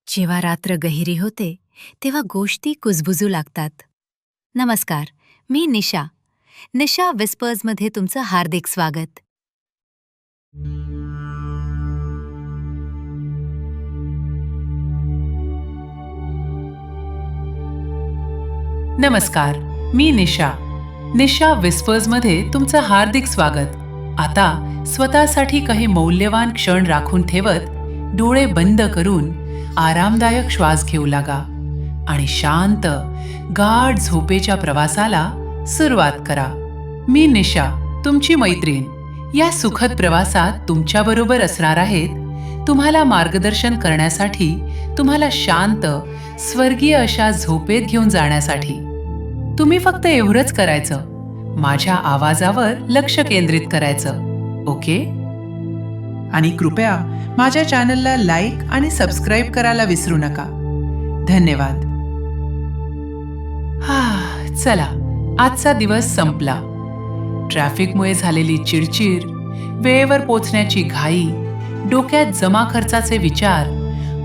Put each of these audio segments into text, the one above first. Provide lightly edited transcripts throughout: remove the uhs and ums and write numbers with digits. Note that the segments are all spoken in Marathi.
जेव्हा रात्र गहिरी होते तेव्हा गोष्टी कुजबुजू लागतात. नमस्कार, मी निशा. निशा विस्पर्समध्ये तुमचं हार्दिक स्वागत. नमस्कार, मी निशा. निशा विस्पर्समध्ये तुमचं हार्दिक स्वागत. आता स्वतःसाठी काही मौल्यवान क्षण राखून ठेवत डोळे बंद करून आरामदायक श्वास घेऊ लागा आणि शांत गाढ झोपेच्या प्रवासाला सुरुवात करा. मी निशा, तुमची मैत्रीण, या सुखद प्रवासात तुमच्याबरोबर असणार आहेत. तुम्हाला मार्गदर्शन करण्यासाठी, तुम्हाला शांत स्वर्गीय अशा झोपेत घेऊन जाण्यासाठी. तुम्ही फक्त एवढंच करायचं, माझ्या आवाजावर लक्ष केंद्रित करायचं, ओके? आणि कृपया माझ्या चॅनलला लाईक आणि सबस्क्राईब करायला विसरू नका. धन्यवाद. चला, आजचा दिवस संपला. ट्रॅफिकमुळे झालेली चिडचिड, वेळेवर पोचण्याची घाई, डोक्यात जमा खर्चाचे विचार,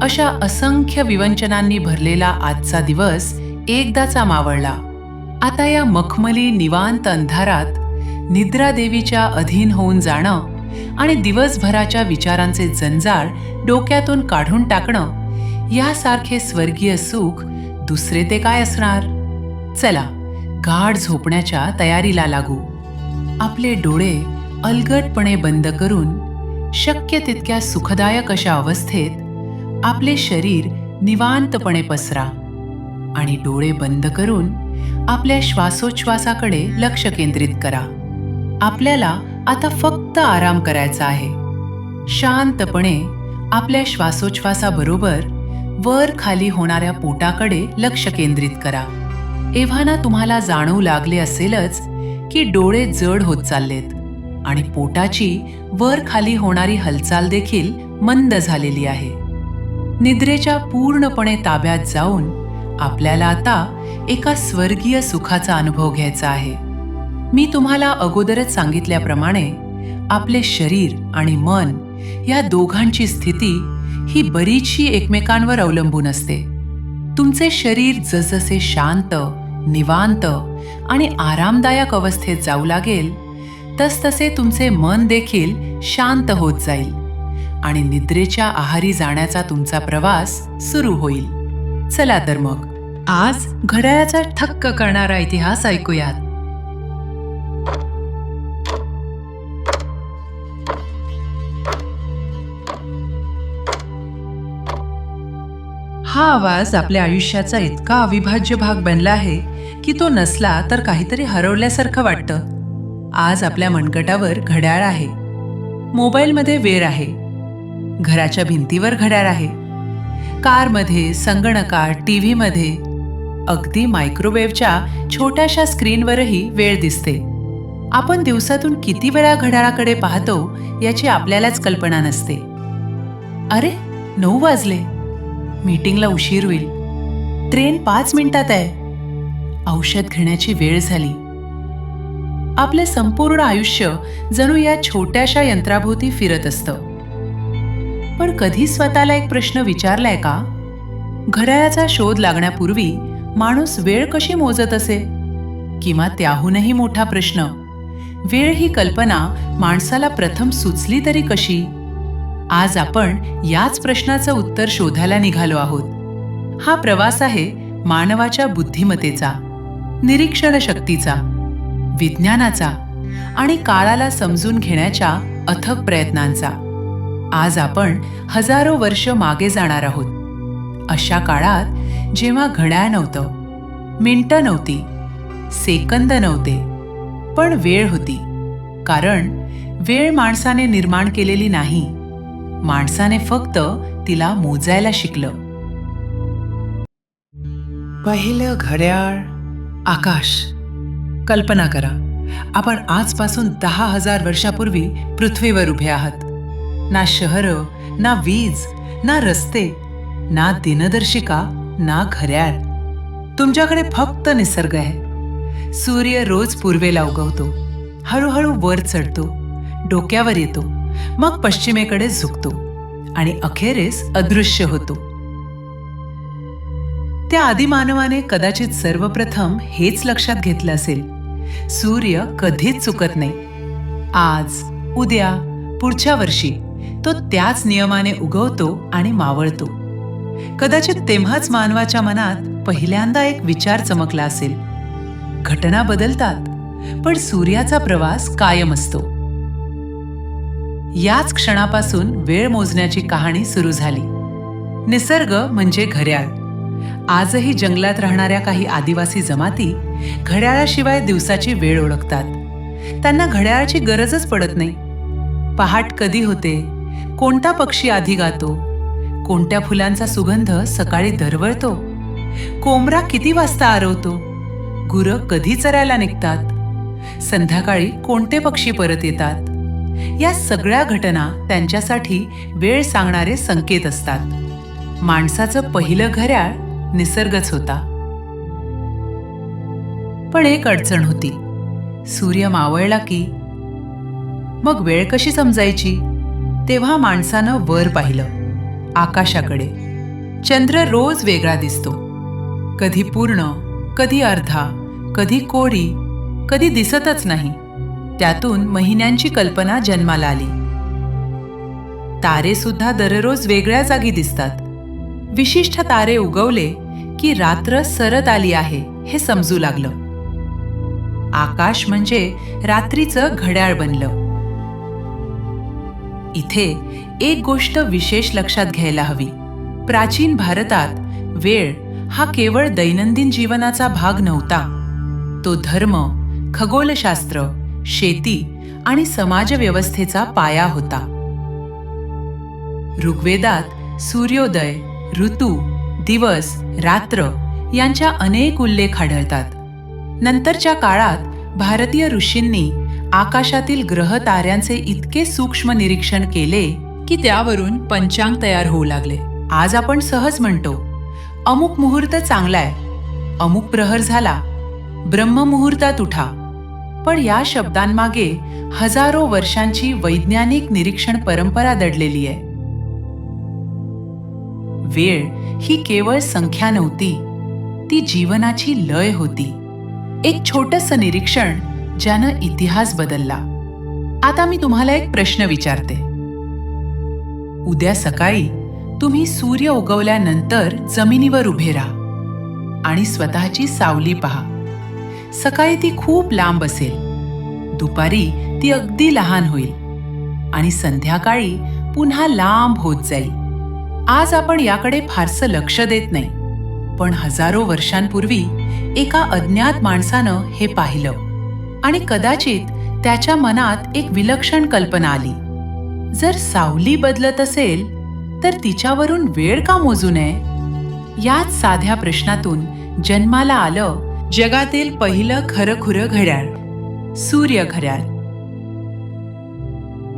अशा असंख्य विवंचनांनी भरलेला आजचा दिवस एकदाचा मावळला. आता या मखमली निवांत अंधारात निद्रा देवीच्या अधीन होऊन जाणं आणि दिवसभराच्या विचारांचे जंजाळ डोक्यातून काढून टाकणं, यासारखे स्वर्गीय सुख दुसरे ते काय असणार? चला, गाढ झोपण्याच्या तयारीला लागू. आपले डोळे अलगदपणे बंद करून शक्य तितक्या सुखदायक अशा अवस्थेत आपले शरीर निवांतपणे पसरा आणि डोळे बंद करून आपल्या श्वासोच्छ्वासाकडे लक्ष केंद्रित करा. आपल्याला आता फक्त आराम करायचा आहे. शांतपणे आपल्या श्वासोच्छ्वासाबरोबर वर खाली होणाऱ्या पोटाकडे लक्ष केंद्रित करा. एव्हाना तुम्हाला जाणवू लागले असेलच की डोळे जड होत चाललेत आणि पोटाची वर खाली होणारी हालचाल देखील मंद झालेली आहे. निद्रेच्या पूर्णपणे ताब्यात जाऊन आपल्याला आता एका स्वर्गीय सुखाचा अनुभव घ्यायचा आहे. मी तुम्हाला अगोदरच सांगितल्याप्रमाणे आपले शरीर आणि मन या दोघांची स्थिती ही बरीचशी एकमेकांवर अवलंबून असते. तुमचे शरीर जसजसे शांत, निवांत आणि आरामदायक अवस्थेत जाऊ लागेल, तसतसे तुमचे मन देखील शांत होत जाईल आणि निद्रेच्या आहारी जाण्याचा तुमचा प्रवास सुरू होईल. चला तर मग आज घड्याळाचा थक्क करणारा इतिहास ऐकूयात. हा आवाज आपल्या आयुष्याचा इतका अविभाज्य भाग बनला आहे की तो नसला तर काहीतरी हरवल्यासारखं वाटतं. आज आपल्या मनगटावर घड्याळ आहे, मोबाईलमध्ये वेळ आहे, घराच्या भिंतीवर घड्याळ आहे, कारमध्ये, संगणकात, टीव्हीमध्ये, अगदी मायक्रोवेव्हच्या छोट्याशा स्क्रीनवरही वेळ दिसते. आपण दिवसातून किती वेळा घड्याळाकडे पाहतो याची आपल्यालाच कल्पना नसते. अरे, 9 वाजले, मीटिंगला उशीर होईल, ट्रेन 5 मिनिटात आहे, औषध घेण्याची वेळ झाली. आपले संपूर्ण आयुष्य जणू या छोट्याशा यंत्राभोवती फिरत असतं. पण कधी स्वतःला एक प्रश्न विचारलाय का? घड्याळाचा शोध लागण्यापूर्वी माणूस वेळ कशी मोजत असे? किंवा त्याहूनही मोठा प्रश्न, वेळ ही कल्पना माणसाला प्रथम सुचली तरी कशी? आज आपण याच प्रश्नाचं उत्तर शोधायला निघालो आहोत. हा प्रवास आहे मानवाच्या बुद्धिमत्तेचा, निरीक्षण शक्तीचा, विज्ञानाचा आणि काळाला समजून घेण्याच्या अथक प्रयत्नांचा. आज आपण हजारो वर्ष मागे जाणार आहोत. अशा काळात जेव्हा घड्याळ नव्हतं, मिनिटं नव्हती, सेकंद नव्हते, पण वेळ होती. कारण वेळ माणसाने निर्माण केलेली नाही, माणसाने फक्त तिला मोजायला शिकलं. पहिलं घड्याळ, आकाश. कल्पना करा, आपण आजपासून 10,000 वर्षापूर्वी पृथ्वीवर उभे आहात. ना शहरं, ना वीज, ना रस्ते, ना दिनदर्शिका, ना घड्याळ. तुमच्याकडे फक्त निसर्ग आहे. सूर्य रोज पूर्वेला उगवतो, हळूहळू वर चढतो, डोक्यावर येतो, मग पश्चिमेकडे झुकतो आणि अखेरीस अदृश्य होतो. त्या आदिमानवाने कदाचित सर्वप्रथम हेच लक्षात घेतलं असेल, सूर्य कधीच चुकत नाही. आज, उद्या, पुढच्या वर्षी तो त्याच नियमाने उगवतो आणि मावळतो. कदाचित तेव्हाच मानवाच्या मनात पहिल्यांदा एक विचार चमकला असेल. घटना बदलतात, पण सूर्याचा प्रवास कायम असतो. याच क्षणापासून वेळ मोजण्याची कहाणी सुरू झाली. निसर्ग म्हणजे घड्याळ. आजही जंगलात राहणाऱ्या काही आदिवासी जमाती घड्याळाशिवाय दिवसाची वेळ ओळखतात. त्यांना घड्याळाची गरजच पडत नाही. पहाट कधी होते, कोणता पक्षी आधी गातो, कोणत्या फुलांचा सुगंध सकाळी दरवळतो, कोंबडा किती वाजता आरवतो, गुरं कधी चरायला निघतात, संध्याकाळी कोणते पक्षी परत येतात, या सगळ्या घटना त्यांच्यासाठी वेळ सांगणारे संकेत असतात. माणसाचं पहिलं घड्याळ निसर्गच होता. पण एक अडचण होती. सूर्य मावळला की मग वेळ कशी समजायची? तेव्हा माणसानं वर पाहिलं, आकाशाकडे. चंद्र रोज वेगळा दिसतो. कधी पूर्ण, कधी अर्धा, कधी कोरी, कधी दिसतच नाही. त्यातून महिन्यांची कल्पना जन्माला आली. तारे सुद्धा दररोज वेगळ्या जागी दिसतात. विशिष्ट तारे उगवले की रात्र सरत आली आहे हे समजू लागलं. आकाश म्हणजे रात्रीचं घड्याळ बनलं. इथे एक गोष्ट विशेष लक्षात घ्यायला हवी. प्राचीन भारतात वेळ हा केवळ दैनंदिन जीवनाचा भाग नव्हता. तो धर्म, खगोलशास्त्र, शेती आणि समाजव्यवस्थेचा पाया होता. ऋग्वेदात सूर्योदय, ऋतू, दिवस, रात्र यांच्या अनेक उल्लेख आढळतात. नंतरच्या काळात भारतीय ऋषींनी आकाशातील ग्रह ताऱ्यांचे इतके सूक्ष्म निरीक्षण केले की त्यावरून पंचांग तयार होऊ लागले. आज आपण सहज म्हणतो, अमुक मुहूर्त चांगलाय, अमुक प्रहर झाला, ब्रह्ममुहूर्तात उठा. पण या शब्दांमागे हजारो वर्षांची वैज्ञानिक निरीक्षण परंपरा दडलेली आहे. वेळ ही केवळ संख्या नव्हती, ती जीवनाची लय होती. एक छोटंसं निरीक्षण ज्यानं इतिहास बदलला. आता मी तुम्हाला एक प्रश्न विचारते. उद्या सकाळी तुम्ही सूर्य उगवल्यानंतर जमिनीवर उभे राहा आणि स्वतःची सावली पहा. सकाळी ती खूप लांब असेल, दुपारी ती अगदी लहान होईल आणि संध्याकाळी पुन्हा लांब होत जाईल. आज आपण याकडे फारसं लक्ष देत नाही, पण हजारो वर्षांपूर्वी एका अज्ञात माणसानं हे पाहिलं आणि कदाचित त्याच्या मनात एक विलक्षण कल्पना आली. जर सावली बदलत असेल तर तिच्यावरून वेळ का मोजू नये? याच साध्या प्रश्नातून जन्माला आलं जगातील पहिलं खरंखुरं घड्याळ, सूर्य घड्याळ.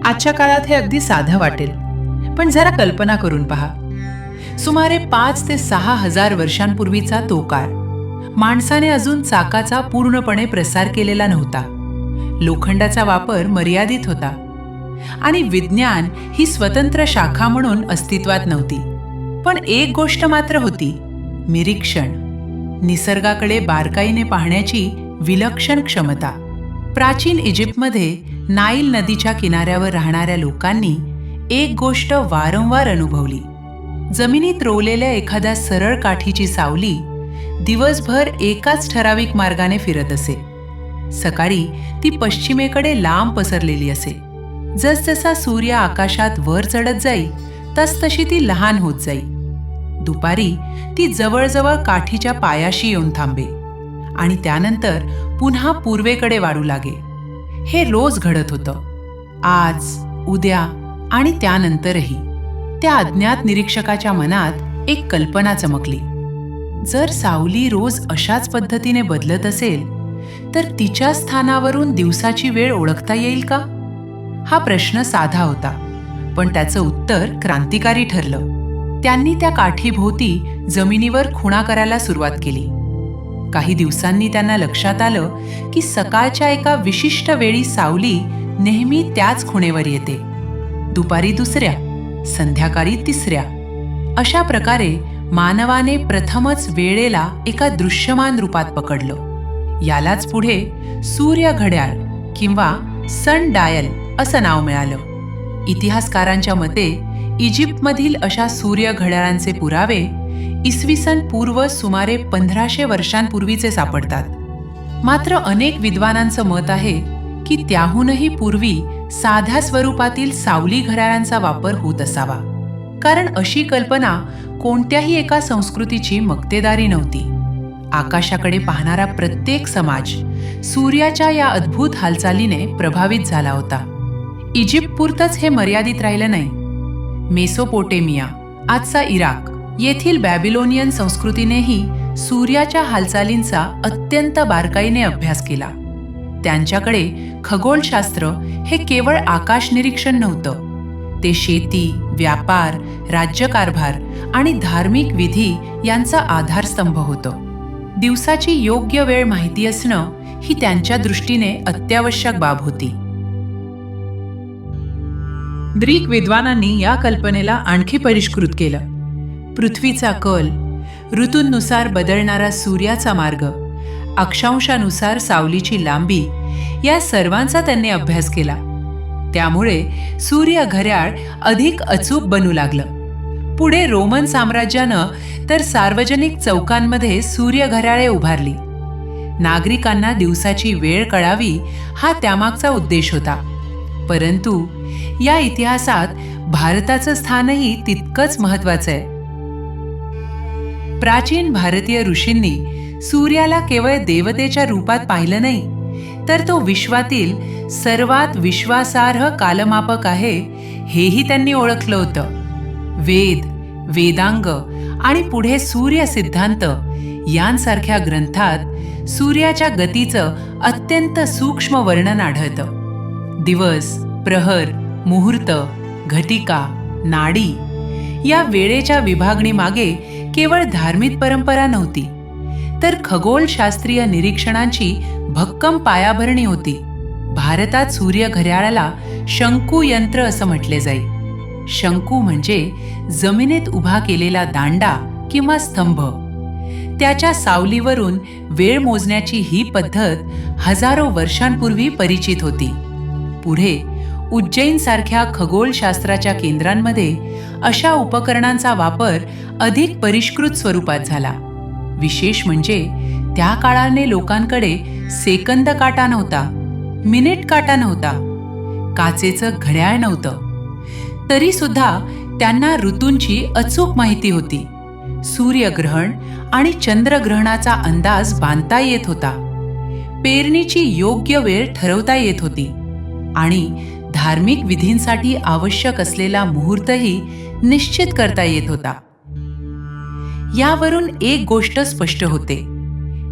आजच्या काळात हे अगदी साधं वाटेल, पण जरा कल्पना करून पहा. सुमारे 5 ते 6 हजार वर्षांपूर्वीचा तो काळ. माणसाने अजून चाकाचा पूर्णपणे प्रसार केलेला नव्हता. लोखंडाचा वापर मर्यादित होता आणि विज्ञान ही स्वतंत्र शाखा म्हणून अस्तित्वात नव्हती. पण एक गोष्ट मात्र होती, निरीक्षण. निसर्गाकडे बारकाईने पाहण्याची विलक्षण क्षमता. प्राचीन इजिप्तमध्ये नाईल नदीच्या किनाऱ्यावर राहणाऱ्या लोकांनी एक गोष्ट वारंवार अनुभवली. जमिनीत रोवलेल्या एखाद्या सरळ काठीची सावली दिवसभर एकाच ठराविक मार्गाने फिरत असे. सकाळी ती पश्चिमेकडे लांब पसरलेली असे. जसजसा सूर्य आकाशात वर चढत जाई तसतशी ती लहान होत जाई. दुपारी ती जवळजवळ काठीच्या पायाशी येऊन थांबे आणि त्यानंतर पुन्हा पूर्वेकडे वाढू लागे. हे रोज घडत होतं. आज, उद्या आणि त्यानंतरही त्या अज्ञात निरीक्षकाच्या मनात एक कल्पना चमकली. जर सावली रोज अशाच पद्धतीने बदलत असेल तर तिच्या स्थानावरून दिवसाची वेळ ओळखता येईल का? हा प्रश्न साधा होता, पण त्याचं उत्तर क्रांतिकारी ठरलं. त्यांनी त्या काठीभोवती जमिनीवर खुणा करायला सुरुवात केली. काही दिवसांनी त्यांना लक्षात आलं की सकाळच्या एका विशिष्ट वेळी सावली नेहमी त्याच खुणेवर येते, दुपारी दुसऱ्या, संध्याकाळी तिसऱ्या. अशा प्रकारे मानवाने प्रथमच वेळेला एका दृश्यमान रूपात पकडलं. यालाच पुढे सूर्य घड्याळ किंवा सन डायल असं नाव मिळालं. इतिहासकारांच्या मते इजिप्तमधील अशा सूर्य घड्याळांचे पुरावे इसवी सन पूर्व सुमारे 1500 वर्षांपूर्वीचे सापडतात. मात्र अनेक विद्वानांचं मत आहे की त्याहूनही पूर्वी साध्या स्वरूपातील सावली घड्याळांचा वापर होत असावा, कारण अशी कल्पना कोणत्याही एका संस्कृतीची मक्तेदारी नव्हती. आकाशाकडे पाहणारा प्रत्येक समाज सूर्याच्या या अद्भुत हालचालीने प्रभावित झाला होता. इजिप्तपुरतंच हे मर्यादित राहिलं नाही. मेसोपोटेमिया, आजचा इराक येथील बॅबिलोनियन संस्कृतीनेही सूर्याच्या हालचालींचा अत्यंत बारकाईने अभ्यास केला. त्यांच्याकडे खगोलशास्त्र हे केवळ आकाश निरीक्षण नव्हतं, ते शेती, व्यापार, राज्यकारभार आणि धार्मिक विधी यांचा आधारस्तंभ होतं. दिवसाची योग्य वेळ माहिती असणं ही त्यांच्या दृष्टीने अत्यावश्यक बाब होती. ग्रीक विद्वानांनी या कल्पनेला आणखी परिष्कृत केलं. पृथ्वीचा कल, ऋतूंनुसार बदलणारा सूर्याचा मार्ग, अक्षांशानुसार सावलीची लांबी या सर्वांचा त्यांनी अभ्यास केला. त्यामुळे सूर्य घड्याळ अधिक अचूक बनू लागलं. पुढे रोमन साम्राज्यानं तर सार्वजनिक चौकांमध्ये सूर्य घड्याळे उभारली. नागरिकांना दिवसाची वेळ कळावी हा त्यामागचा उद्देश होता. परंतु या इतिहासात भारताचं स्थानही तितकंच महत्त्वाचं आहे. प्राचीन भारतीय ऋषींनी सूर्याला केवळ देवतेच्या रूपात पाहिलं नाही, तर तो विश्वातील सर्वात विश्वासार्ह कालमापक आहे हेही त्यांनी ओळखलं होतं. वेद, वेदांग आणि पुढे सूर्य सिद्धांत यांसारख्या ग्रंथात सूर्याच्या गतीचं अत्यंत सूक्ष्म वर्णन आढळतं. दिवस, प्रहर, मुहूर्त, घटिका, नाडी या वेळेच्या विभागणीमागे केवळ धार्मिक परंपरा नव्हती, तर खगोलशास्त्रीय निरीक्षणांची भक्कम पायाभरणी होती. भारतात सूर्य घड्याळाला शंकू यंत्र असं म्हटले जाईल. शंकू म्हणजे जमिनीत उभा केलेला दांडा किंवा स्तंभ. त्याच्या सावलीवरून वेळ मोजण्याची ही पद्धत हजारो वर्षांपूर्वी परिचित होती. पुढे उज्जैनसारख्या खगोलशास्त्राच्या केंद्रांमध्ये अशा उपकरणांचा वापर अधिक परिष्कृत स्वरूपात झाला. विशेष म्हणजे त्या काळाने लोकांकडे सेकंद काटा नव्हता, मिनिट काटा नव्हता, काचेचं घड्याळ नव्हतं. तरी सुद्धा त्यांना ऋतूंची अचूक माहिती होती. सूर्यग्रहण आणि चंद्रग्रहणाचा अंदाज बांधता येत होता. पेरणीची योग्य वेळ ठरवता येत होती आणि धार्मिक विधींसाठी आवश्यक असलेला मुहूर्तही निश्चित करता येत होता. यावरून एक गोष्ट स्पष्ट होते: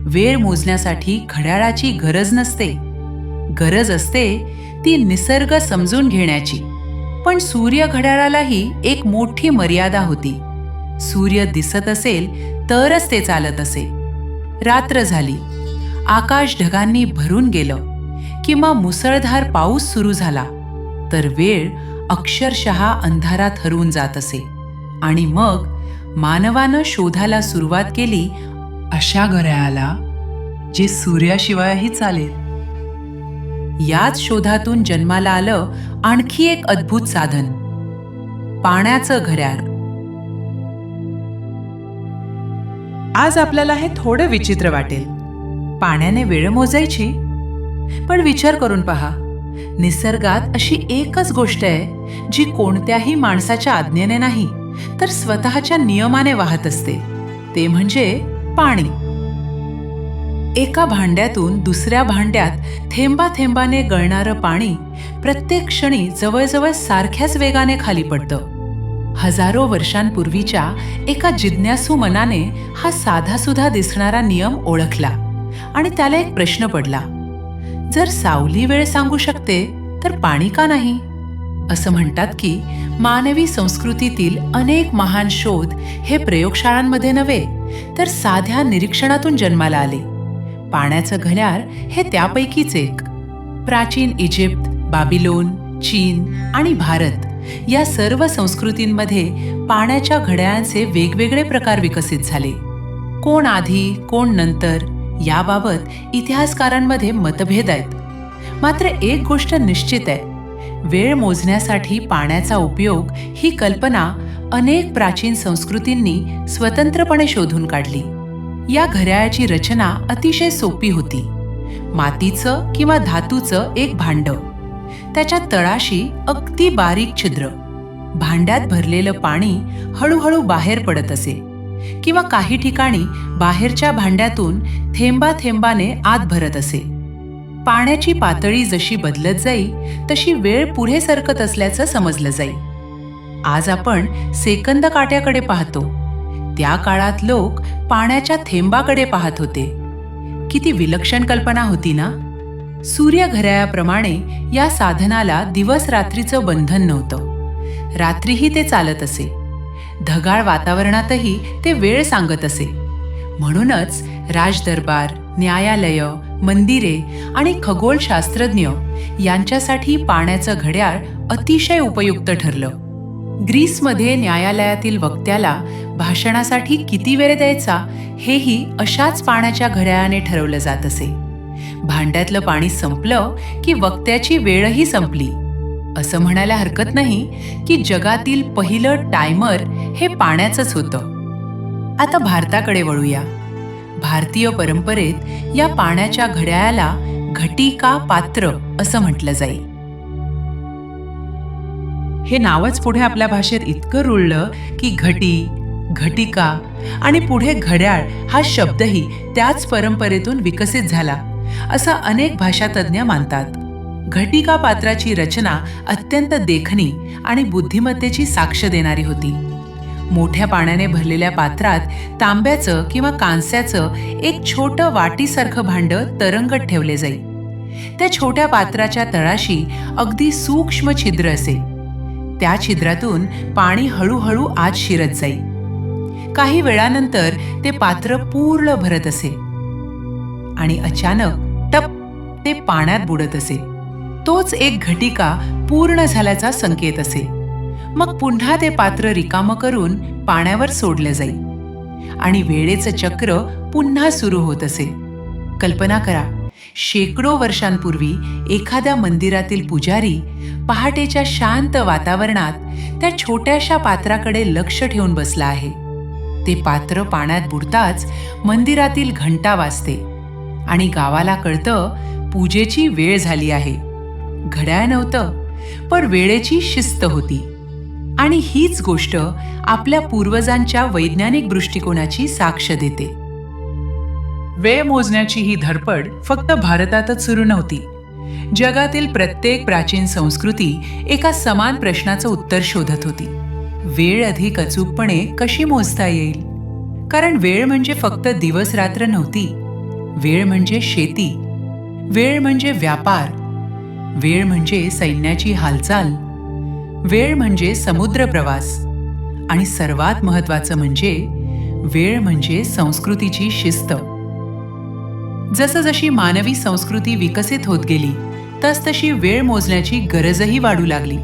वेळ मोजण्यासाठी घड्याळाची गरज नसते. गरज असते ती निसर्ग समजून घेण्याची. पण सूर्य घड्याळालाही एक मोठी मर्यादा होती. सूर्य दिसत असेल तरच ते चालत असे. रात्र झाली, आकाश ढगांनी भरून गेलं किंवा मुसळधार पाऊस सुरू झाला तर वेळ अक्षरशः अंधारात हरवून जात असे. आणि मग मानवानं शोधायला सुरुवात केली अशा घड्याळाला जे सूर्याशिवायही चालेल. याच शोधातून जन्माला आलं आणखी एक अद्भुत साधन: पाण्याचं घड्याळ. आज आपल्याला हे थोडं विचित्र वाटेल, पाण्याने वेळ मोजायची. पण विचार करून पहा, निसर्गात अशी एकच गोष्ट आहे जी कोणत्याही माणसाच्या आज्ञेने नाही तर स्वतःच्या नियमाने वाहत असते. ते म्हणजे पाणी. एका भांड्यातून दुसऱ्या भांड्यात थेंबाथेंबाने गळणारं पाणी प्रत्येक क्षणी जवळजवळ सारख्याच वेगाने खाली पडतं. हजारो वर्षांपूर्वीच्या एका जिज्ञासू मनाने हा साधासुधा दिसणारा नियम ओळखला आणि त्याला एक प्रश्न पडला: जर सावली वेळ सांगू शकते तर पाणी का नाही? असं म्हणतात की मानवी संस्कृतीतील अनेक महान शोध हे प्रयोगशाळांमध्ये नव्हे तर साध्या निरीक्षणातून जन्माला आले. पाण्याचं घड्याळ हे त्यापैकीच एक. प्राचीन इजिप्त, बाबिलोन, चीन आणि भारत या सर्व संस्कृतींमध्ये पाण्याच्या घड्याळांचे वेगवेगळे प्रकार विकसित झाले. कोण आधी कोण नंतर याबाबत इतिहासकारांमध्ये मतभेद आहेत. मात्र एक गोष्ट निश्चित आहे, वेळ मोजण्यासाठी पाण्याचा उपयोग ही कल्पना अनेक प्राचीन संस्कृतींनी स्वतंत्रपणे शोधून काढली. या घड्याळाची रचना अतिशय सोपी होती. मातीचं किंवा धातूचं एक भांड, त्याच्या तळाशी अगदी बारीक छिद्र. भांड्यात भरलेलं पाणी हळूहळू बाहेर पडत असे किंवा काही ठिकाणी बाहेरच्या भांड्यातून थेंबा थेंबाने आत भरत असे. पाण्याची पातळी जशी बदलत जाईल तशी वेळ पुढे सरकत असल्याचं समजलं जाईल. आज आपण सेकंद काट्याकडे पाहतो, त्या काळात लोक पाण्याच्या थेंबाकडे पाहत होते. किती विलक्षण कल्पना होती ना. सूर्यघड्याळाप्रमाणे या साधनाला दिवस रात्रीचं बंधन नव्हतं. रात्रीही ते चालत असे. ढगाळ वातावरणातही ते वेळ सांगत असे. म्हणूनच राजदरबार, न्यायालय, मंदिरे आणि खगोलशास्त्रज्ञ यांच्यासाठी पाण्याचं घड्याळ अतिशय उपयुक्त ठरलं. ग्रीसमध्ये न्यायालयातील वक्त्याला भाषणासाठी किती वेळ द्यायचा हेही अशाच पाण्याच्या घड्याळाने ठरवलं जात असे. भांड्यातलं पाणी संपलं की वक्त्याची वेळही संपली. असं म्हणायला हरकत नाही की जगातील पहिलं टायमर हे पाण्याचंच होतं. आता भारताकडे वळूया. भारतीय परंपरेत या पाण्याच्या घड्याळाला घटिका पात्र असं म्हटलं जाईल. हे नावच पुढे आपल्या भाषेत इतकं रुळलं की घटी, घटिका आणि पुढे घड्याळ हा शब्दही त्याच परंपरेतून विकसित झाला असं अनेक भाषातज्ञ मानतात. घटिका पात्राची रचना अत्यंत देखणी आणि बुद्धिमत्तेची साक्ष देणारी होती. मोठ्या पाण्याने भरलेल्या पात्रात तांब्याचं किंवा कांस्याचं एक छोटं वाटीसारखं भांड तरंगत ठेवले जाई. त्या छोट्या पात्राच्या तळाशी अगदी सूक्ष्म छिद्र असे. त्या छिद्रातून पाणी हळूहळू आत शिरत जाई. काही वेळानंतर ते पात्र पूर्ण भरत असे आणि अचानक टप ते पाण्यात बुडत असे. तोच एक घटिका पूर्ण झाल्याचा संकेत असे. मग पुन्हा ते पात्र रिकामं करून पाण्यावर सोडलं जाई आणि वेळेचं चक्र पुन्हा सुरू होत असे. कल्पना करा, शेकडो वर्षांपूर्वी एखाद्या मंदिरातील पुजारी पहाटेच्या शांत वातावरणात त्या छोट्याशा पात्राकडे लक्ष ठेवून बसला आहे. ते पात्र पाण्यात बुडताच मंदिरातील घंटा वाजते आणि गावाला कळतं पूजेची वेळ झाली आहे. घड्याळ नव्हतं, पण वेळेची शिस्त होती. आणि हीच गोष्ट आपल्या पूर्वजांच्या वैज्ञानिक दृष्टिकोनाची साक्ष देते. वेळ मोजण्याची ही धडपड फक्त भारतातच सुरू नव्हती. जगातील प्रत्येक प्राचीन संस्कृती एका समान प्रश्नाचं उत्तर शोधत होती. वेळ अधिक अचूकपणे कशी मोजता येईल? कारण वेळ म्हणजे फक्त दिवस रात्र नव्हती. वेळ म्हणजे शेती, वेळ म्हणजे व्यापार, वेळ म्हणजे सैन्याची हालचाल, वेळ म्हणजे समुद्र प्रवास आणि सर्वात महत्त्वाचं म्हणजे वेळ म्हणजे संस्कृतीची शिस्त. जसजशी मानवी संस्कृती विकसित होत गेली तसतशी वेळ मोजण्याची गरजही वाढू लागली.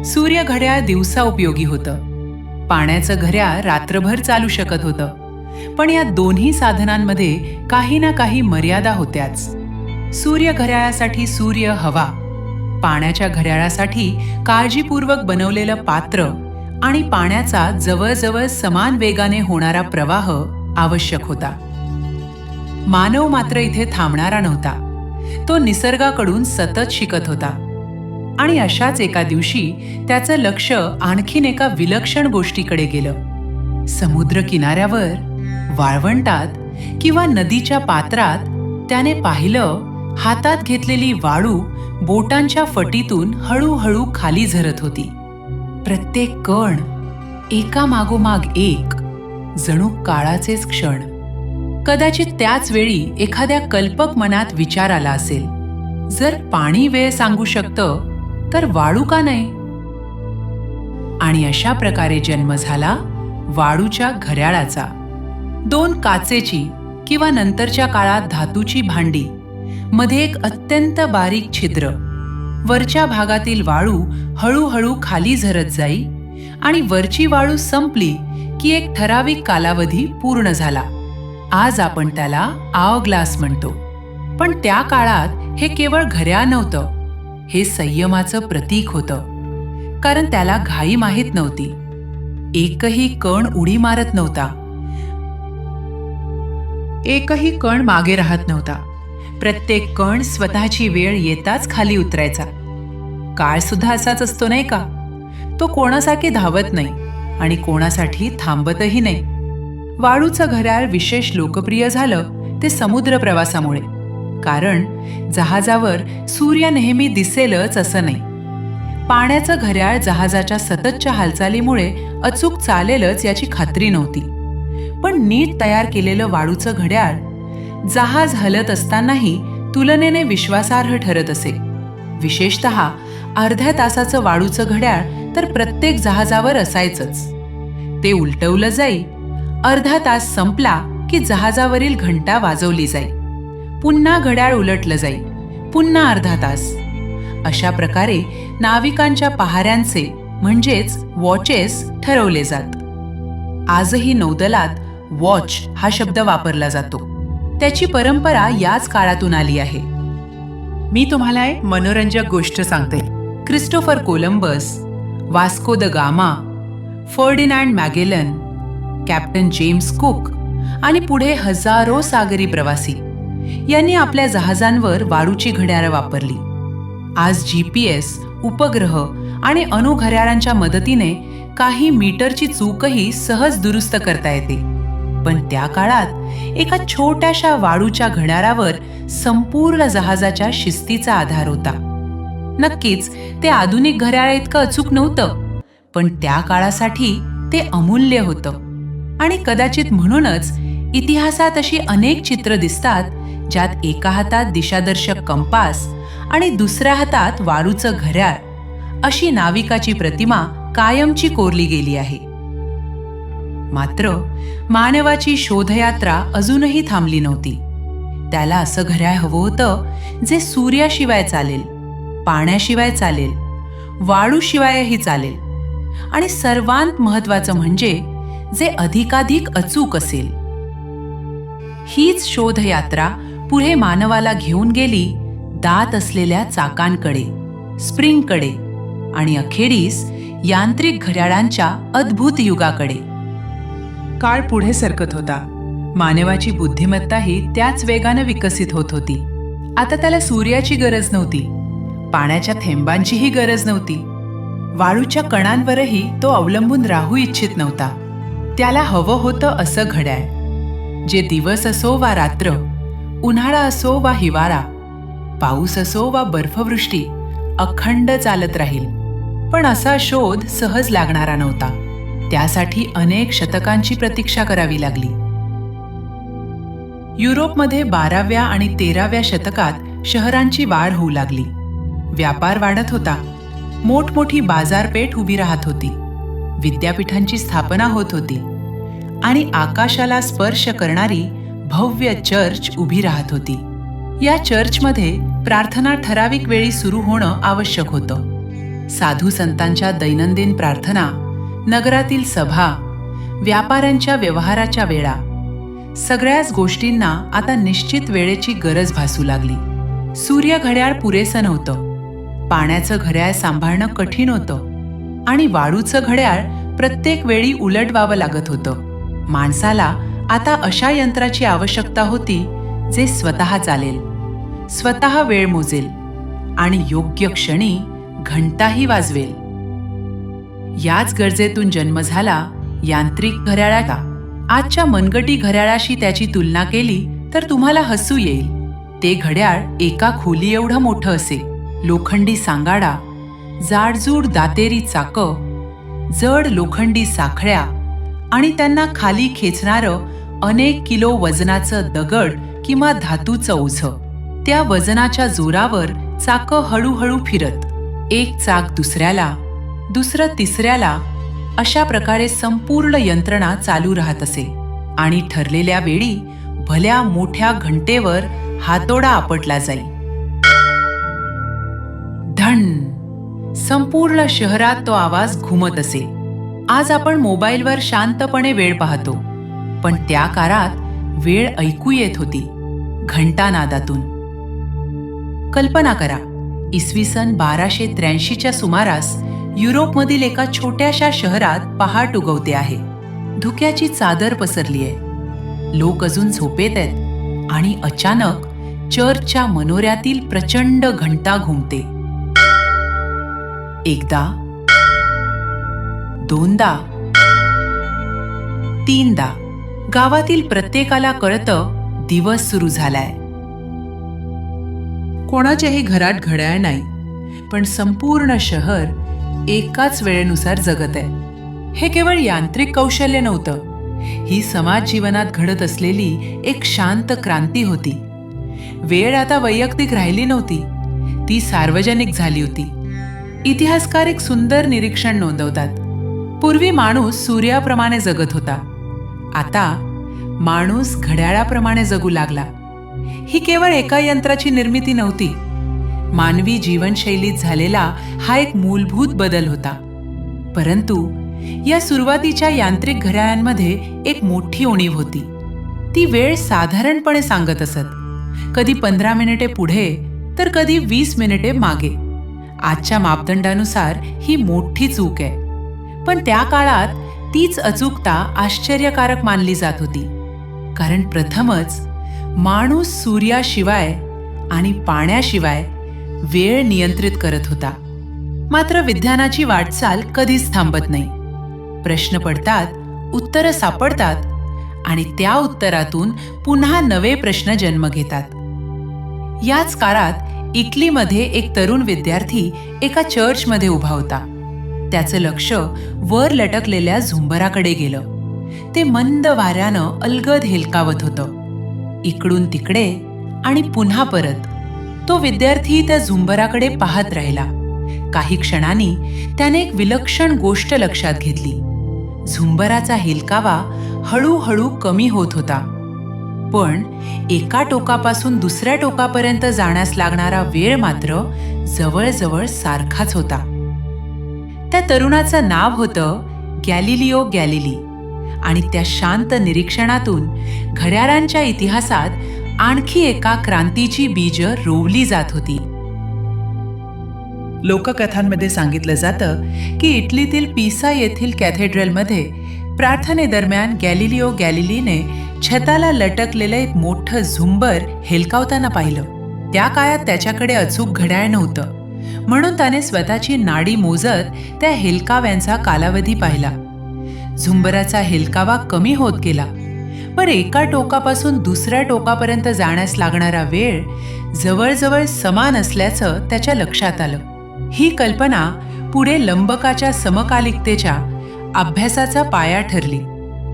सूर्य घड्याळ दिवसा उपयोगी होतं. पाण्याचं घड्याळ रात्रभर चालू शकत होतं. पण या दोन्ही साधनांमध्ये काही ना काही मर्यादा होत्याच. सूर्य घड्याळासाठी सूर्य हवा, पाण्याच्या घड्याळासाठी काळजीपूर्वक बनवलेलं पात्र आणि पाण्याचा जवळजवळ समान वेगाने होणारा प्रवाह आवश्यक होता. मानव मात्र इथे थांबणारा नव्हता. तो निसर्गाकडून सतत शिकत होता. आणि अशाच एका दिवशी त्याचं लक्ष आणखीन एका विलक्षण गोष्टीकडे गेलं. समुद्र किनाऱ्यावर, वाळवंटात किंवा नदीच्या पात्रात त्याने पाहिलं, हातात घेतलेली वाळू बोटांच्या फटीतून हळूहळू खाली झरत होती. प्रत्येक कण एकामागोमाग एक, जणू काळाचेच क्षण. कदाचित त्याच वेळी एखाद्या कल्पक मनात विचार आला असेल, जर पाणी वेळ सांगू शकतं तर वाळू का नाही? आणि अशा प्रकारे जन्म झाला वाळूच्या घड्याळाचा. 2 काचेची किंवा नंतरच्या काळात धातूची भांडी, मध्ये एक अत्यंत बारीक छिद्र वरच्या भागातील वाळू हळूहळू खाली झरत जाई आणि वरची वाळू संपली की एक ठराविक कालावधी पूर्ण झाला. आज आपण त्याला आवग्लास म्हणतो. पण त्या काळात हे केवळ घड्याळ नव्हतं, हे संयमाचं प्रतीक होतं. कारण त्याला घाई माहीत नव्हती. एकही कण उडी मारत नव्हता, एकही कण मागे राहत नव्हता. प्रत्येक कण स्वतःची वेळ येताच खाली उतरायचा. काळ सुद्धा असाच असतो नाही का? तो कोणासाठी धावत नाही आणि कोणासाठी थांबतही नाही. वाळूचं घड्याळ विशेष लोकप्रिय झालं ते समुद्र प्रवासामुळे. कारण जहाजावर सूर्य नेहमी दिसेलच असं नाही. पाण्याचं घड्याळ जहाजाच्या सततच्या हालचालीमुळे अचूक चालेलच याची खात्री नव्हती. पण नीट तयार केलेलं वाळूचं घड्याळ जहाज हलत असतानाही तुलनेने विश्वासार्ह ठरत असे. विशेषतः अर्ध्या तासाचं वाळूचं घड्याळ तर प्रत्येक जहाजावर असायचंच. ते उलटवलं जाई, अर्धा तास संपला की जहाजावरील घंटा वाजवली जाई, पुन्हा घड्याळ उलटलं जाई, पुन्हा अर्धा तास. अशा प्रकारे नाविकांच्या पहाऱ्यांचे म्हणजेच वॉचेस ठरवले जात. आजही नौदलात वॉच हा शब्द वापरला जातो. त्याची परंपरा याच काळातून आली आहे. मी तुम्हाला एक मनोरंजक गोष्ट सांगते. Christopher Columbus, Vasco da Gama, Ferdinand Magellan, captain James Cook आणि पुढे हजारो सागरी प्रवासी यांनी आपल्या जहाजांवर वाळूची घड्याळं वापरली. आज GPS, उपग्रह आणि अणुघड्याळांच्या मदतीने काही मीटरची चूकही सहज दुरुस्त करता येते. पण त्या काळात एका छोट्याशा वाळूच्या घड्याळावर संपूर्ण जहाजाच्या शिस्तीचा आधार होता. नक्कीच ते आधुनिक घड्याळ इतकं अचूक नव्हतं, पण त्या काळासाठी ते अमूल्य होतं. आणि कदाचित म्हणूनच इतिहासात अशी अनेक चित्र दिसतात ज्यात एका हातात दिशादर्शक कंपास आणि दुसऱ्या हातात वाळूचं घड्याळ अशी नाविकाची प्रतिमा कायमची कोरली गेली आहे. मात्र मानवाची शोधयात्रा अजूनही थांबली नव्हती. त्याला असं घड्याळ हवं होतं जे सूर्याशिवाय चालेल, पाण्याशिवाय चालेल, वाळूशिवायही चालेल आणि सर्वांत महत्त्वाचं म्हणजे जे अधिकाधिक अचूक असेल. हीच शोधयात्रा पुढे मानवाला घेऊन गेली दात असलेल्या चाकांकडे, स्प्रिंगकडे आणि अखेरीस यांत्रिक घड्याळांच्या अद्भुत युगाकडे. काळ पुढे सरकत होता. मानवाची बुद्धिमत्ताही त्याच वेगानं विकसित होत होती. आता त्याला सूर्याची गरज नव्हती, पाण्याच्या थेंबांचीही गरज नव्हती. वाळूच्या कणांवरही तो अवलंबून राहू इच्छित नव्हता. त्याला हवं होतं असं घड्याळ जे दिवस असो वा रात्र, उन्हाळा असो वा हिवाळा, पाऊस असो वा बर्फवृष्टी अखंड चालत राहील. पण असा शोध सहज लागणारा नव्हता. त्यासाठी अनेक शतकांची प्रतीक्षा करावी लागली. युरोपमध्ये 12व्या आणि 13व्या शतकात शहरांची वाढ होऊ लागली. व्यापार वाढत होता. मोठमोठी बाजारपेठ उभी राहत होती. विद्यापीठांची स्थापना होत होती आणि आकाशाला स्पर्श करणारी भव्य चर्च उभी राहत होती. या चर्चमध्ये प्रार्थना ठराविक वेळी सुरू होणं आवश्यक होतं. साधू संतांच्या दैनंदिन प्रार्थना, नगरातील सभा, व्यापाऱ्यांच्या व्यवहाराच्या वेळा, सगळ्याच गोष्टींना आता निश्चित वेळेची गरज भासू लागली. सूर्य घड्याळ पुरेसं नव्हतं, पाण्याचं घड्याळ सांभाळणं कठीण होतं आणि वाळूचं घड्याळ प्रत्येक वेळी उलटवावं लागत होतं. माणसाला आता अशा यंत्राची आवश्यकता होती जे स्वतः चालेल, स्वतः वेळ मोजेल आणि योग्य क्षणी घंटाही वाजवेल. याच गरजेतून जन्म झाला यांत्रिक घड्याळाचा. आजच्या मनगटी घड्याळाशी त्याची तुलना केली तर तुम्हाला हसू येईल. ते घड्याळ एका खोली एवढं मोठं असे. लोखंडी सांगाडा, जाडजूड दातेरी चाकं, जड लोखंडी साखळ्या आणि त्यांना खाली खेचणारं अनेक किलो वजनाचं दगड किंवा धातूचं ओझं. त्या वजनाच्या जोरावर चाकं हळूहळू फिरत, एक चाक दुसऱ्याला, दुसरं तिसऱ्याला, अशा प्रकारे संपूर्ण यंत्रणा चालू राहत असे आणि ठरलेल्या वेळी भल्या मोठ्या घंटेवर हातोडा आपटला जाई. धन. संपूर्ण शहरात तो आवाज घुमत असे. आज आपण मोबाईलवर शांतपणे वेळ पाहतो, पण त्या काळात वेळ ऐकू येत होती घंटानादातून. कल्पना करा, इसवी सन 1283च्या सुमारास युरोपमधील एका छोट्याशा शहरात पहाट उगवते आहे. धुक्याची चादर पसरली आहे, लोक अजून झोपेत आहेत आणि अचानक चर्चच्या मनोऱ्यातील प्रचंड घंटा घुमते. एकदा, दोनदा, तीनदा. गावातील प्रत्येकाला कळतं दिवस सुरू झालाय. कोणाच्याही घरात घड्याळ नाही, पण संपूर्ण शहर एकाच वेळेनुसार जगत आहे. हे केवळ यांत्रिक कौशल्य नव्हतं, ही समाज जीवनात घडत असलेली एक शांत क्रांती होती. वेळ आता वैयक्तिक राहिली नव्हती, ती सार्वजनिक झाली होती. इतिहासकार एक सुंदर निरीक्षण नोंदवतात. पूर्वी माणूस सूर्याप्रमाणे जगत होता, आता माणूस घड्याळाप्रमाणे जगू लागला. ही केवळ एका यंत्राची निर्मिती नव्हती, मानवी जीवनशैलीत झालेला हा एक मूलभूत बदल होता. परंतु या सुरुवातीच्या यांत्रिक घड्याळांमध्ये एक मोठी उणीव होती. ती वेळ साधारणपणे सांगत असत, कधी 15 मिनिटे पुढे तर कधी 20 मिनिटे मागे. आजच्या मापदंडानुसार ही मोठी चूक आहे, पण त्या काळात तीच अचूकता आश्चर्यकारक मानली जात होती. कारण प्रथमच माणूस सूर्याशिवाय आणि पाण्याशिवाय वेळ नियंत्रित करत होता. मात्र विज्ञानाची वाटचाल कधीच थांबत नाही. प्रश्न पडतात, उत्तरं सापडतात आणि त्या उत्तरातून पुन्हा नवे प्रश्न जन्म घेतात. याच काळात इटलीमध्ये एक तरुण विद्यार्थी एका चर्चमध्ये उभा होता. त्याचं लक्ष वर लटकलेल्या झुंबराकडे गेलं. ते मंद वाऱ्यानं अलगद हेलकावत होतं. इकडून तिकडे आणि पुन्हा परत. तो विद्यार्थी त्या झुंबराकडे पाहत राहिला. काही क्षणांनी त्याने एक विलक्षण गोष्ट लक्षात घेतली. झुंबराचा हेलकावा हळूहळू कमी होत होता, पण एका टोकापासून दुसऱ्या टोकापर्यंत जाण्यास लागणारा वेळ मात्र जवळजवळ सारखाच होता. त्या तरुणाचं नाव होतं गॅलिलिओ गॅलिली आणि त्या शांत निरीक्षणातून घड्याळांच्या इतिहासात आणखी एका क्रांतीची बीज रोवली जात होती. लोककथांमध्ये सांगितलं जातं की इटलीतील पिसा येथील कॅथेड्रलमध्ये प्रार्थनेदरम्यान गॅलिलिओ गॅलिलीने छताला लटकलेलं एक मोठं झुंबर हेलकावताना पाहिलं. त्या काळात त्याच्याकडे अचूक घड्याळ नव्हतं, म्हणून त्याने स्वतःची नाडी मोजत त्या हेलकाव्यांचा कालावधी पाहिला. झुंबराचा हेलकावा कमी होत गेला, पण एका टोकापासून दुसऱ्या टोकापर्यंत जाण्यास लागणारा वेळ जवळजवळ समान असल्याचं त्याच्या लक्षात आलं. ही कल्पना पुढे लंबकाच्या समकालिकतेच्या अभ्यासाचा पाया ठरली.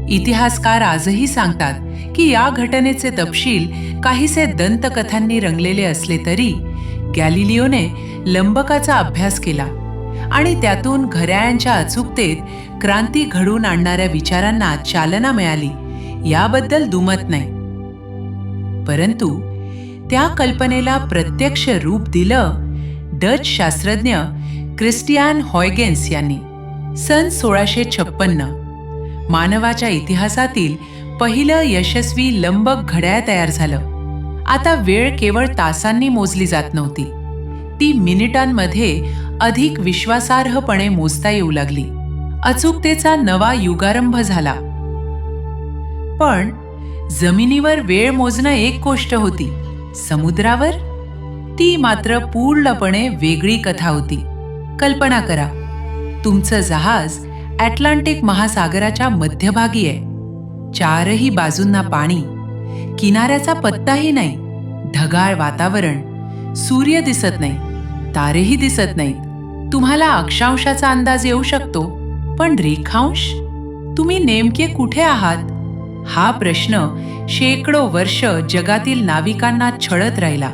इतिहासकार आजही सांगतात की या घटनेचे तपशील काहीसे दंतकथांनी रंगलेले असले तरी गॅलिलिओने लंबकाचा अभ्यास केला आणि त्यातून घड्याळांच्या अचूकतेत क्रांती घडवून आणणाऱ्या विचारांना चालना मिळाली, याबद्दल दुमत नाही. परंतु त्या कल्पनेला प्रत्यक्ष रूप दिलं डच शास्त्रज्ञ क्रिस्टियान हॉयगेन्स यांनी. सन 1656 मानवाच्या इतिहासातील पहिलं यशस्वी लंबक घड्याळ तयार झालं. आता वेळ केवळ तासांनी मोजली जात नव्हती, ती मिनिटांमध्ये अधिक विश्वासार्हपणे मोजता येऊ लागली. अचूकतेचा नवा युगारंभ झाला. पण जमिनीवर वेळ मोजणं एक गोष्ट होती, समुद्रावर ती मात्र पूर्णपणे वेगळी कथा होती. कल्पना करा, तुमचं जहाज अटलांटिक महासागराच्या मध्यभागी आहे. चारही बाजूंना पाणी, किनाऱ्याचा पत्ताही नाही, ढगाळ वातावरण, सूर्य दिसत नाही, तारेही दिसत नाहीत. तुम्हाला अक्षांशाचा अंदाज येऊ शकतो, पण रेखांश? तुम्ही नेमके कुठे आहात? हा प्रश्न शेकडो वर्ष जगातील नाविकांना छळत राहिला.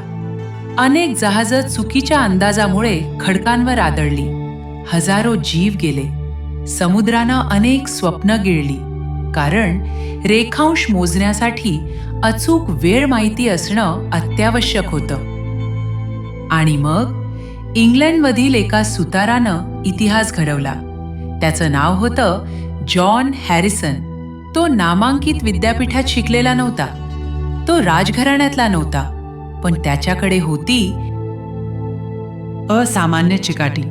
अनेक जहाजं चुकीच्या अंदाजामुळे खडकांवर आदळली, हजारो जीव गेले. समुद्रानं अनेक स्वप्न गिळली, कारण रेखांश मोजण्यासाठी अचूक वेळ माहिती असणं अत्यावश्यक होतं. आणि मग इंग्लंडमधील एका सुतारानं इतिहास घडवला. त्याचं नाव होतं जॉन हॅरिसन. तो नामांकित विद्यापीठात शिकलेला नव्हता, तो राजघराण्यातला नव्हता, पण त्याच्याकडे होती असामान्य चिकाटी.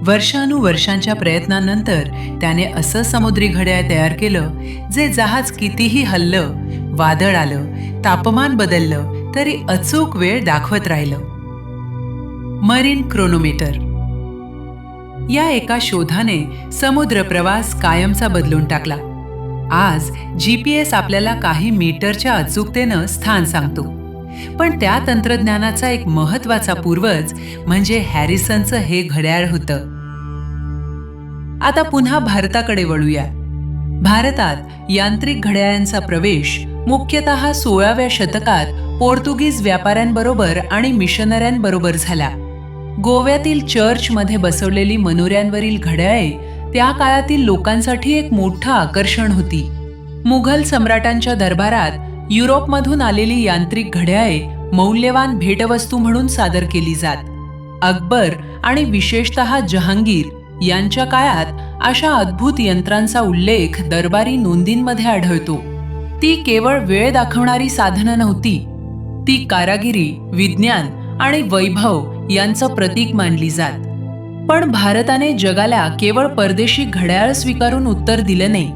वर्षानुवर्षांच्या प्रयत्नांनंतर त्याने असं समुद्री घड्याळ तयार केलं जे जहाज कितीही हललं, वादळ आलं, तापमान बदललं तरी अचूक वेळ दाखवत राहिलं. मरीन क्रोनोमीटर या एका शोधाने समुद्र प्रवास कायमचा बदलून टाकला. आज GPS आपल्याला काही मीटरच्या अचूकतेनं स्थान सांगतो, पण त्या तंत्रज्ञानाचा एक महत्वाचा पूर्वज म्हणजे हॅरिसनचं हे घड्याळ होतं. आता पुन्हा भारताकडे वळूया. भारतात यांत्रिक घड्याळांचा प्रवेश मुख्यतः 16व्या शतकात पोर्तुगीज व्यापाऱ्यांबरोबर आणि मिशनऱ्यांबरोबर झाला. गोव्यातील चर्चमध्ये बसवलेली मनोऱ्यांवरील घड्याळे त्या काळातील लोकांसाठी एक मोठं आकर्षण होती. मुघल सम्राटांच्या दरबारात युरोपमधून आलेली यांत्रिक घड्याळे मौल्यवान भेटवस्तू म्हणून सादर केली जात. अकबर आणि विशेषतः जहांगीर यांच्या काळात अशा अद्भुत यंत्रांचा उल्लेख दरबारी नोंदींमध्ये आढळतो. ती केवळ वेळ दाखवणारी साधनं नव्हती, ती कारागिरी, विज्ञान आणि वैभव यांचं प्रतीक मानली जात. पण भारताने जगाला केवळ परदेशी घड्याळ स्वीकारून उत्तर दिलं नाही.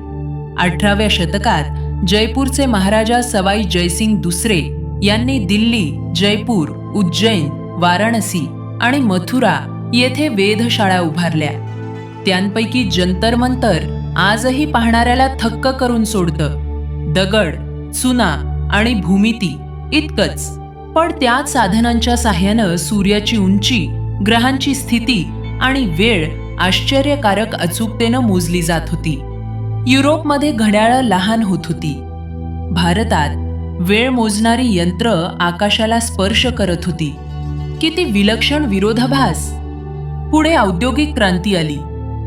18व्या शतकात जयपूरचे महाराजा सवाई जयसिंग दुसरे यांनी दिल्ली, जयपूर, उज्जैन, वाराणसी आणि मथुरा येथे वेधशाळा उभारल्या. त्यांपैकी जंतर मंतर आजही पाहणाऱ्याला थक्क करून सोडतं. दगड, चुना आणि भूमिती इतकंच, पण त्याच साधनांच्या साह्यानं सूर्याची उंची, ग्रहांची स्थिती आणि वेळ आश्चर्यकारक अचूकतेनं मोजली जात होती. युरोपमध्ये घड्याळं लहान होत होती. भारतात वेळ मोजणारी यंत्र आकाशाला स्पर्श करत होती. किती विलक्षण विरोधाभास! पुढे औद्योगिक क्रांती आली,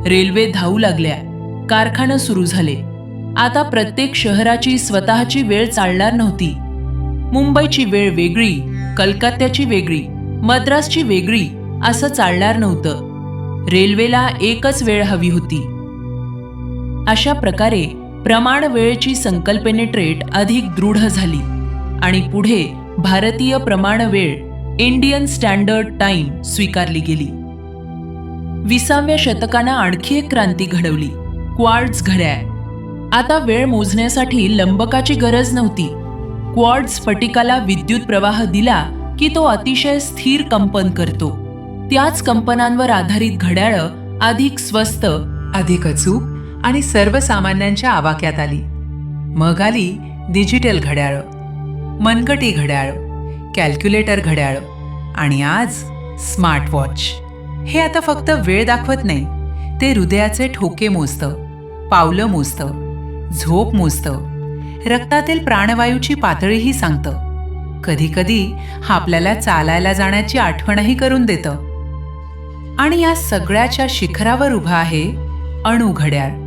रेल्वे धावू लागल्या, कारखाने सुरू झाले. आता प्रत्येक शहराची स्वतःची वेळ चालणार नव्हती. मुंबईची वेळ वेगळी, कलकत्त्याची वेगळी, मद्रासची वेगळी असं चालणार नव्हतं. रेल्वेला एकच वेळ हवी होती. अशा प्रकारे प्रमाण वेळेची संकल्पनेट्रेट अधिक दृढ झाली आणि पुढे भारतीय प्रमाण वेळ, इंडियन स्टँडर्ड टाइम स्वीकारली गेली. 20व्या शतकानं आणखी एक क्रांती घडवली, क्वार्ट्झ घड्याळ. आता वेळ मोजण्यासाठी लंबकाची गरज नव्हती. क्वार्ट्झ स्फटिकाला विद्युत प्रवाह दिला की तो अतिशय स्थिर कंपन करतो. त्याच कंपनांवर आधारित घड्याळं अधिक स्वस्त, अधिक अचूक आणि सर्वसामान्यांच्या आवाक्यात आली. मग आली डिजिटल घड्याळं, मनगटी घड्याळं, कॅल्क्युलेटर घड्याळं आणि आज स्मार्ट वॉच. हे आता फक्त वेळ दाखवत नाही, ते हृदयाचे ठोके मोजतं, पावलं मोजतं, झोप मोजतं, रक्तातील प्राणवायूची पातळीही सांगतं. कधीकधी आपल्याला चालायला जाण्याची आठवणही करून देतं. आणि या सगळ्याच्या शिखरावर उभा आहे अणू घड्याळ.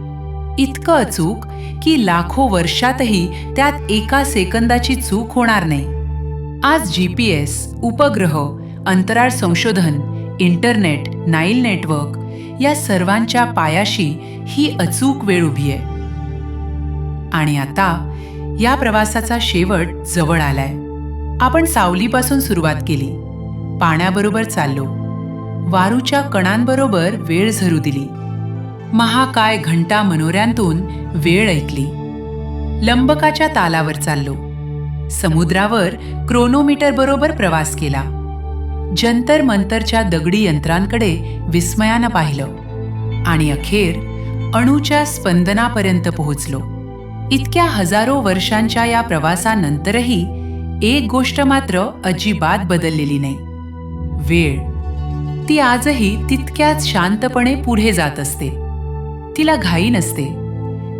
इतकं अचूक की लाखो वर्षातही त्यात एका सेकंदाची चूक होणार नाही. आज GPS, उपग्रह, अंतराळ संशोधन, इंटरनेट, नाईल नेटवर्क या सर्वांच्या पायाशी ही अचूक वेळ उभी आहे. आणि आता या प्रवासाचा शेवट जवळ आलाय. आपण सावलीपासून सुरुवात केली, पाण्याबरोबर चाललो, वारूच्या कणांबरोबर वेळ झरू दिली, महाकाय घंटा मनोऱ्यांतून वेळ ऐकली, लंबकाच्या तालावर चाललो, समुद्रावर क्रोनोमीटर बरोबर प्रवास केला, जंतर मंतरच्या दगडी यंत्रांकडे विस्मयानं पाहिलं आणि अखेर अणूच्या स्पंदनापर्यंत पोहोचलो. इतक्या हजारो वर्षांच्या या प्रवासानंतरही एक गोष्ट मात्र अजिबात बदललेली नाही, वेळ. ती आजही तितक्याच शांतपणे पुढे जात असते. तिला घाई नसते,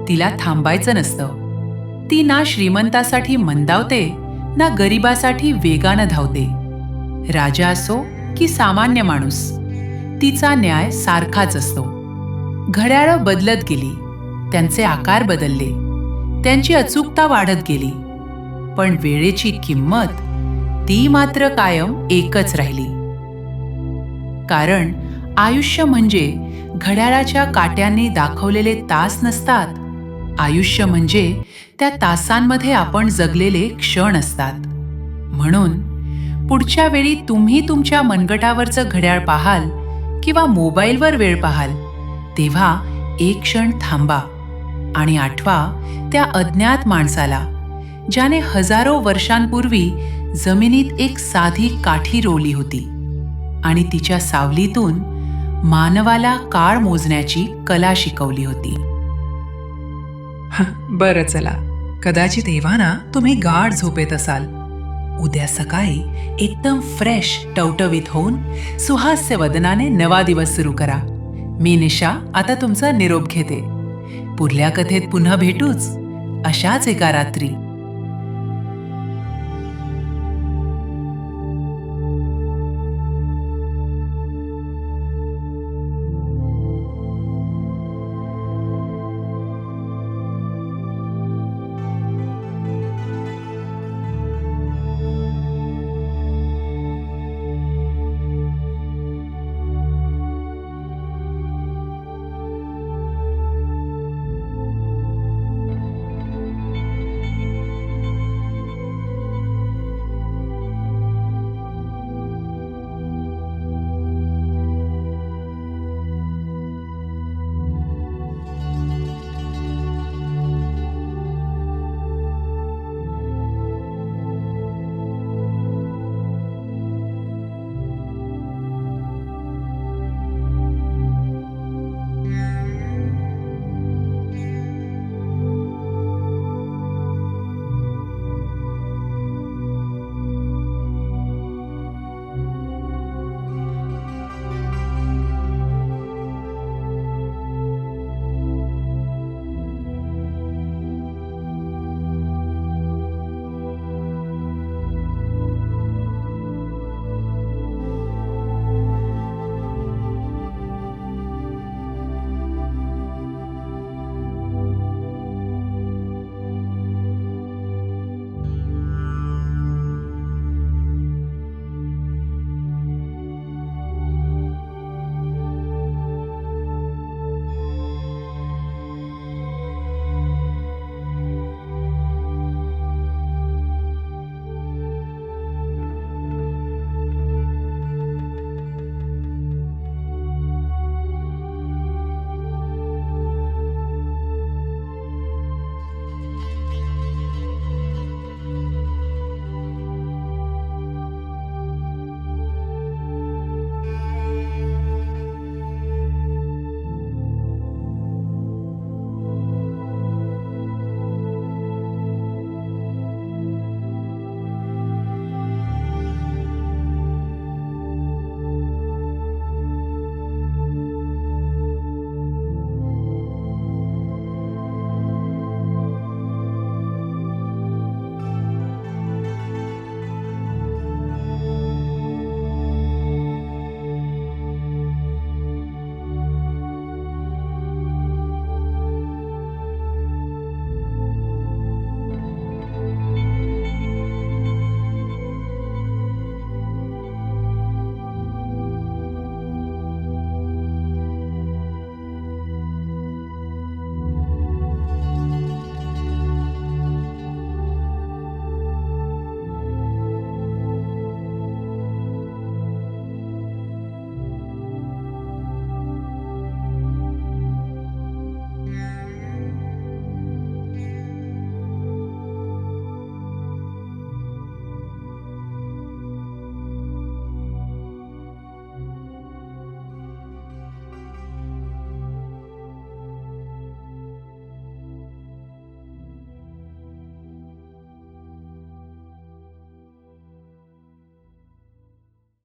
तिला थांबायचं नसतं. ती ना श्रीमंतासाठी मंदावते ना गरिबासाठी वेगानं धावते. राजा असो की सामान्य माणूस, तिचा न्याय सारखाच असतो. घड्याळं बदलत गेली, त्यांचे आकार बदलले, त्यांची अचूकता वाढत गेली, पण वेळेची किंमत ती मात्र कायम एकच राहिली. कारण आयुष्य म्हणजे घड्याळाच्या काट्यांनी दाखवलेले तास नसतात. आयुष्य म्हणजे त्या तासांमध्ये आपण जगलेले क्षण असतात. म्हणून पुढच्या वेळी तुम्ही तुमच्या मनगटावरचं घड्याळ पाहाल किंवा मोबाईलवर वेळ पाहाल, तेव्हा एक क्षण थांबा आणि आठवा त्या अज्ञात माणसाला, ज्याने हजारो वर्षांपूर्वी जमिनीत एक साधी काठी रोवली होती आणि तिच्या सावलीतून मानवाला काळ मोजण्याची कला शिकवली होती. बरं चला, कदाचित एव्हा तुम्ही गाढ झोपेत असाल. उद्या सकाळी एकदम फ्रेश टवटवीत होऊन सुहास्य वदनाने नवा दिवस सुरू करा. मी निशा आता तुमचा निरोप घेते. पुढल्या कथेत पुन्हा भेटूच, अशाच एका रात्री.